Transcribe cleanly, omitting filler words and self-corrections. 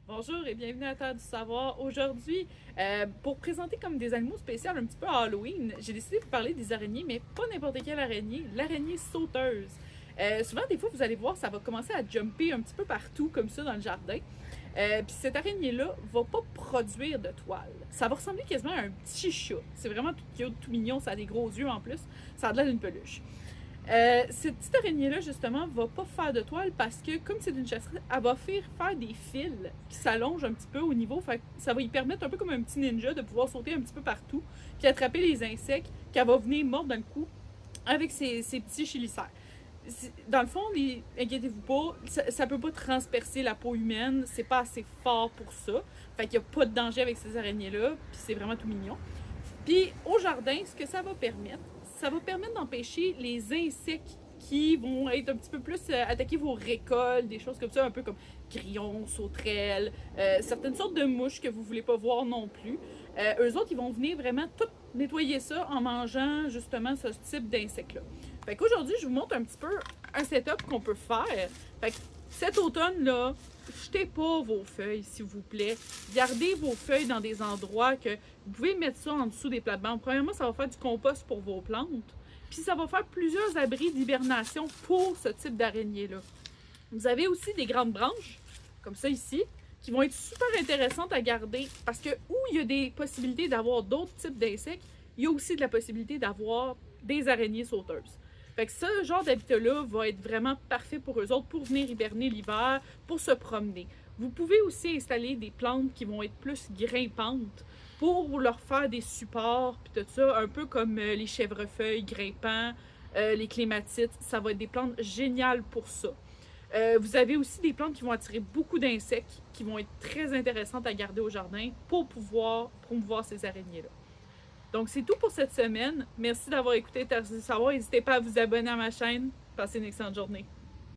Bonjour et bienvenue à Terre du Savoir. Aujourd'hui, pour présenter comme des animaux spéciaux un petit peu à Halloween, j'ai décidé de vous parler des araignées, mais pas n'importe quelle araignée, l'araignée sauteuse. Souvent, des fois, vous allez voir, ça va commencer à jumper un petit peu partout, comme ça, dans le jardin. Puis cette araignée-là va pas produire de toile. Ça va ressembler quasiment à un petit chat. C'est vraiment tout cute, tout mignon, ça a des gros yeux en plus. Ça a l'air d'une peluche. Cette petite araignée-là, justement, va pas faire de toile parce que, comme c'est une chasseuse, elle va faire des fils qui s'allongent un petit peu au niveau. Fait que ça va lui permettre, un peu comme un petit ninja, de pouvoir sauter un petit peu partout puis attraper les insectes qu'elle va venir mordre dans le cou avec ses petits chélicères. Dans le fond, inquiétez-vous pas, ça peut pas transpercer la peau humaine, c'est pas assez fort pour ça. Fait qu'il y a pas de danger avec ces araignées-là, puis c'est vraiment tout mignon. Puis au jardin, ce que ça va permettre d'empêcher les insectes qui vont être un petit peu plus attaquer vos récoltes, des choses comme ça, un peu comme grillons, sauterelles, certaines sortes de mouches que vous voulez pas voir non plus. Eux autres, ils vont venir vraiment tout nettoyer ça en mangeant justement ce type d'insectes-là. Fait qu'aujourd'hui, je vous montre un petit peu un setup qu'on peut faire. Fait que cet automne-là, jetez pas vos feuilles, s'il vous plaît. Gardez vos feuilles dans des endroits que vous pouvez mettre ça en dessous des plates-bandes. Premièrement, ça va faire du compost pour vos plantes. Puis ça va faire plusieurs abris d'hibernation pour ce type d'araignée-là. Vous avez aussi des grandes branches, comme ça ici, qui vont être super intéressantes à garder parce que où il y a des possibilités d'avoir d'autres types d'insectes, il y a aussi de la possibilité d'avoir des araignées sauteuses. Fait que ce genre d'habitat-là va être vraiment parfait pour eux autres pour venir hiberner l'hiver, pour se promener. Vous pouvez aussi installer des plantes qui vont être plus grimpantes pour leur faire des supports, puis tout ça, un peu comme les chèvrefeuilles grimpants, les clématites. Ça va être des plantes géniales pour ça. Vous avez aussi des plantes qui vont attirer beaucoup d'insectes, qui vont être très intéressantes à garder au jardin pour pouvoir promouvoir ces araignées-là. Donc, c'est tout pour cette semaine. Merci d'avoir écouté Terre du Savoir. N'hésitez pas à vous abonner à ma chaîne. Passez une excellente journée.